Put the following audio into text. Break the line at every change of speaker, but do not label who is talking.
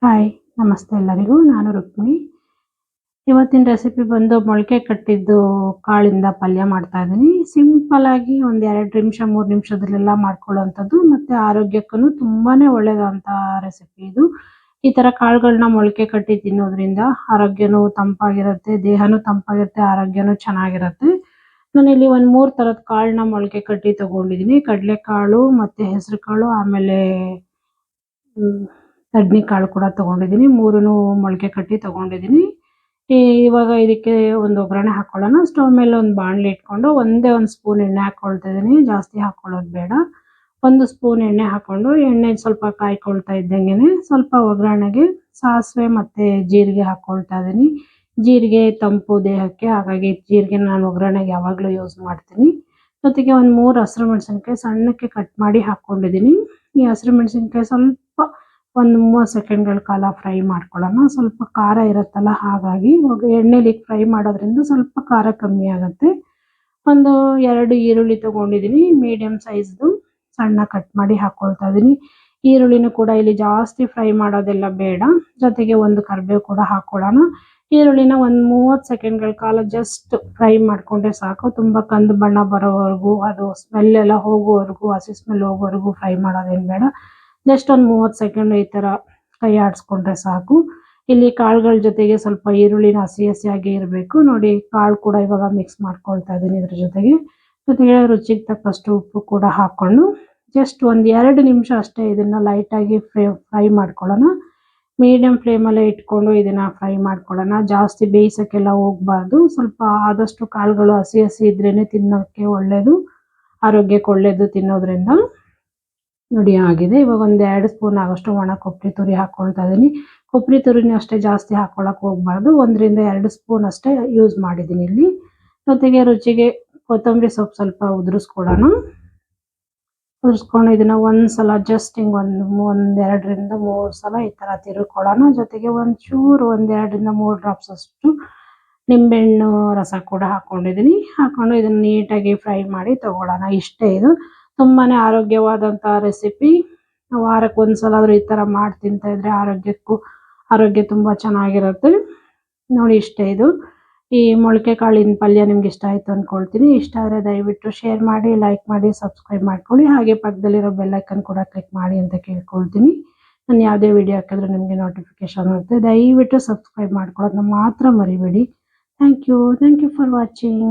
Hi ನಮಸ್ತೆ ಎಲ್ಲರಿಗೂ. ನಾನು ರುಕ್ಮಿಣಿ. ಇವತ್ತಿನ ರೆಸಿಪಿ ಬಂದು ಮೊಳಕೆ ಕಟ್ಟಿದ್ದು ಕಾಳಿಂದ ಪಲ್ಯ ಮಾಡ್ತಾ ಇದ್ದೀನಿ. ಸಿಂಪಲ್ ಆಗಿ ಒಂದು 2 ನಿಮಿಷ 3 ನಿಮಿಷದಲ್ಲೆಲ್ಲ ಮಾಡ್ಕೊಳ್ಳೋವಂಥದ್ದು ಮತ್ತು ಆರೋಗ್ಯಕ್ಕೂ ತುಂಬಾನೇ ಒಳ್ಳೆಯದಂಥ ರೆಸಿಪಿ ಇದು. ಈ ಥರ ಕಾಳುಗಳನ್ನ ಮೊಳಕೆ ಕಟ್ಟಿ ತಿನ್ನೋದ್ರಿಂದ ಆರೋಗ್ಯನೂ ತಂಪಾಗಿರುತ್ತೆ, ದೇಹನೂ ತಂಪಾಗಿರುತ್ತೆ, ಆರೋಗ್ಯನೂ ಚೆನ್ನಾಗಿರುತ್ತೆ. ನಾನಿಲ್ಲಿ ಒಂದು 3 ಥರದ ಕಾಳನ್ನ ಮೊಳಕೆ ಕಟ್ಟಿ ತೊಗೊಂಡಿದ್ದೀನಿ. ಕಡಲೆಕಾಳು ಮತ್ತು ಹೆಸರು ಕಾಳು, ಆಮೇಲೆ ತಡ್ನಿಕಾಳು ಕೂಡ ತೊಗೊಂಡಿದ್ದೀನಿ. 3ನೂ ಮೊಳಕೆ ಕಟ್ಟಿ ತೊಗೊಂಡಿದ್ದೀನಿ. ಇವಾಗ ಇದಕ್ಕೆ ಒಂದು ಒಗ್ಗರಣೆ ಹಾಕ್ಕೊಳ್ಳೋಣ. ಸ್ಟವ್ ಮೇಲೆ ಒಂದು ಬಾಣಲೆ ಇಟ್ಕೊಂಡು ಒಂದೇ ಒಂದು ಸ್ಪೂನ್ ಎಣ್ಣೆ ಹಾಕ್ಕೊಳ್ತಾ ಇದ್ದೀನಿ. ಜಾಸ್ತಿ ಹಾಕ್ಕೊಳ್ಳೋದು ಬೇಡ. 1 ಸ್ಪೂನ್ ಎಣ್ಣೆ ಹಾಕ್ಕೊಂಡು ಎಣ್ಣೆ ಸ್ವಲ್ಪ ಕಾಯ್ಕೊಳ್ತಾ ಇದ್ದಂಗೆ ಸ್ವಲ್ಪ ಒಗ್ಗರಣೆಗೆ ಸಾಸಿವೆ ಮತ್ತು ಜೀರಿಗೆ ಹಾಕ್ಕೊಳ್ತಾ ಇದ್ದೀನಿ. ಜೀರಿಗೆ ತಂಪು ದೇಹಕ್ಕೆ, ಹಾಗಾಗಿ ಜೀರಿಗೆ ನಾನು ಒಗ್ಗರಣೆಗೆ ಯಾವಾಗಲೂ ಯೂಸ್ ಮಾಡ್ತೀನಿ. ಜೊತೆಗೆ ಒಂದು 3 ಹಸಿರು ಮೆಣಸಿನ್ಕಾಯಿ ಸಣ್ಣಕ್ಕೆ ಕಟ್ ಮಾಡಿ ಹಾಕ್ಕೊಂಡಿದ್ದೀನಿ. ಈ ಹಸಿರು ಮೆಣಸಿನ್ಕಾಯಿ ಸ್ವಲ್ಪ ಒಂದು 30 ಸೆಕೆಂಡ್ಗಳ ಕಾಲ ಫ್ರೈ ಮಾಡ್ಕೊಳ್ಳೋಣ. ಸ್ವಲ್ಪ ಖಾರ ಇರುತ್ತಲ್ಲ, ಹಾಗಾಗಿ ಎಣ್ಣೆಲಿ ಫ್ರೈ ಮಾಡೋದ್ರಿಂದ ಸ್ವಲ್ಪ ಖಾರ ಕಮ್ಮಿ ಆಗುತ್ತೆ. ಒಂದು 2 ಈರುಳ್ಳಿ ತೊಗೊಂಡಿದ್ದೀನಿ, ಮೀಡಿಯಮ್ ಸೈಜ್ದು, ಸಣ್ಣ ಕಟ್ ಮಾಡಿ ಹಾಕ್ಕೊಳ್ತಾ ಇದ್ದೀನಿ. ಈರುಳ್ಳಿನೂ ಕೂಡ ಇಲ್ಲಿ ಜಾಸ್ತಿ ಫ್ರೈ ಮಾಡೋದೆಲ್ಲ ಬೇಡ. ಜೊತೆಗೆ ಒಂದು ಕರಿಬೇವು ಕೂಡ ಹಾಕ್ಕೊಳ್ಳೋಣ. ಈರುಳ್ಳಿನ ಒಂದು 30 ಸೆಕೆಂಡ್ಗಳ ಕಾಲ ಜಸ್ಟ್ ಫ್ರೈ ಮಾಡಿಕೊಂಡ್ರೆ ಸಾಕು. ತುಂಬ ಕಂದು ಬಣ್ಣ ಬರೋವರೆಗೂ, ಅದು ಸ್ಮೆಲ್ ಎಲ್ಲ ಹೋಗೋವರೆಗೂ, ಹಸಿ ಸ್ಮೆಲ್ ಹೋಗೋವರೆಗೂ ಫ್ರೈ ಮಾಡೋದೇನು ಬೇಡ. ಜಸ್ಟ್ ಒಂದು 30 ಸೆಕೆಂಡ್ ಈ ಥರ ಕೈ ಆಡಿಸ್ಕೊಂಡ್ರೆ ಸಾಕು. ಇಲ್ಲಿ ಕಾಳುಗಳ ಜೊತೆಗೆ ಸ್ವಲ್ಪ ಈರುಳ್ಳಿನ ಹಸಿ ಹಸಿಯಾಗಿ ಇರಬೇಕು ನೋಡಿ. ಕಾಳು ಕೂಡ ಇವಾಗ ಮಿಕ್ಸ್ ಮಾಡ್ಕೊಳ್ತಾ ಇದ್ದೀನಿ. ಇದ್ರ ಜೊತೆಗೆ ರುಚಿಗೆ ತಕ್ಕಷ್ಟು ಉಪ್ಪು ಕೂಡ ಹಾಕ್ಕೊಂಡು ಜಸ್ಟ್ ಒಂದು 2 ನಿಮಿಷ ಅಷ್ಟೇ ಇದನ್ನು ಲೈಟಾಗಿ ಫ್ರೈ ಮಾಡ್ಕೊಳ್ಳೋಣ. ಮೀಡಿಯಮ್ ಫ್ಲೇಮಲ್ಲೇ ಇಟ್ಕೊಂಡು ಇದನ್ನು ಫ್ರೈ ಮಾಡ್ಕೊಳ್ಳೋಣ. ಜಾಸ್ತಿ ಬೇಯಿಸೋಕ್ಕೆಲ್ಲ ಹೋಗಬಾರ್ದು. ಸ್ವಲ್ಪ ಆದಷ್ಟು ಕಾಳುಗಳು ಹಸಿ ಹಸಿ ಇದ್ರೇ ತಿನ್ನೋಕ್ಕೆ ಒಳ್ಳೆಯದು, ಆರೋಗ್ಯಕ್ಕೆ ಒಳ್ಳೆಯದು ತಿನ್ನೋದ್ರಿಂದ. ನೋಡಿ ಆಗಿದೆ. ಇವಾಗ ಒಂದು 2 ಸ್ಪೂನ್ ಆಗೋಷ್ಟು ಒಣ ಕೊಬ್ಬರಿ ತುರಿ ಹಾಕ್ಕೊಳ್ತಾ ಇದ್ದೀನಿ. ಕೊಬ್ಬರಿ ತುರಿನ ಅಷ್ಟೇ ಜಾಸ್ತಿ ಹಾಕ್ಕೊಳ್ಳೋಕೆ ಹೋಗಬಾರ್ದು. 1ರಿಂದ 2 ಸ್ಪೂನ್ ಅಷ್ಟೇ ಯೂಸ್ ಮಾಡಿದ್ದೀನಿ ಇಲ್ಲಿ. ಜೊತೆಗೆ ರುಚಿಗೆ ಕೊತ್ತಂಬರಿ ಸೊಪ್ಪು ಸ್ವಲ್ಪ ಉದುರಿಸ್ಕೊಳ್ಳೋಣ. ಉದುರಿಸ್ಕೊಂಡು ಇದನ್ನು ಒಂದು ಸಲ ಜಸ್ಟ್ ಹಿಂಗೆ ಒಂದು 2ರಿಂದ 3 ಸಲ ಈ ಥರ ತಿರುಗ್ಕೊಳ್ಳೋಣ. ಜೊತೆಗೆ ಒಂಚೂರು 1 2ರಿಂದ 3 ಡ್ರಾಪ್ಸ್ ಅಷ್ಟು ನಿಂಬೆಹಣ್ಣು ರಸ ಕೂಡ ಹಾಕ್ಕೊಂಡಿದ್ದೀನಿ. ಹಾಕ್ಕೊಂಡು ಇದನ್ನು ನೀಟಾಗಿ ಫ್ರೈ ಮಾಡಿ ತೊಗೊಳ್ಳೋಣ. ಇಷ್ಟೇ, ಇದು ತುಂಬಾ ಆರೋಗ್ಯವಾದಂಥ ರೆಸಿಪಿ. ವಾರಕ್ಕೆ 1 ಸಲ ಆದರೂ ಈ ಥರ ಮಾಡಿ ತಿಂತಾಯಿದ್ರೆ ಆರೋಗ್ಯ ತುಂಬ ಚೆನ್ನಾಗಿರುತ್ತೆ. ನೋಡಿ ಇಷ್ಟೇ ಇದು. ಈ ಮೊಳಕೆ ಕಾಳಿನ ಪಲ್ಯ ನಿಮ್ಗೆ ಇಷ್ಟ ಆಯಿತು ಅಂದ್ಕೊಳ್ತೀನಿ. ಇಷ್ಟ ಆದರೆ ದಯವಿಟ್ಟು ಶೇರ್ ಮಾಡಿ, ಲೈಕ್ ಮಾಡಿ, ಸಬ್ಸ್ಕ್ರೈಬ್ ಮಾಡ್ಕೊಳ್ಳಿ. ಹಾಗೆ ಪಕ್ಕದಲ್ಲಿರೋ ಬೆಲ್ ಐಕನ್ ಕೂಡ ಕ್ಲಿಕ್ ಮಾಡಿ ಅಂತ ಕೇಳ್ಕೊಳ್ತೀನಿ. ನಾನು ಯಾವುದೇ ವಿಡಿಯೋ ಹಾಕಿದ್ರೆ ನಿಮಗೆ ನೋಟಿಫಿಕೇಶನ್ ಬರುತ್ತೆ. ದಯವಿಟ್ಟು ಸಬ್ಸ್ಕ್ರೈಬ್ ಮಾಡ್ಕೊಳ್ಳೋದನ್ನ ಮಾತ್ರ ಮರಿಬೇಡಿ. Thank you for watching.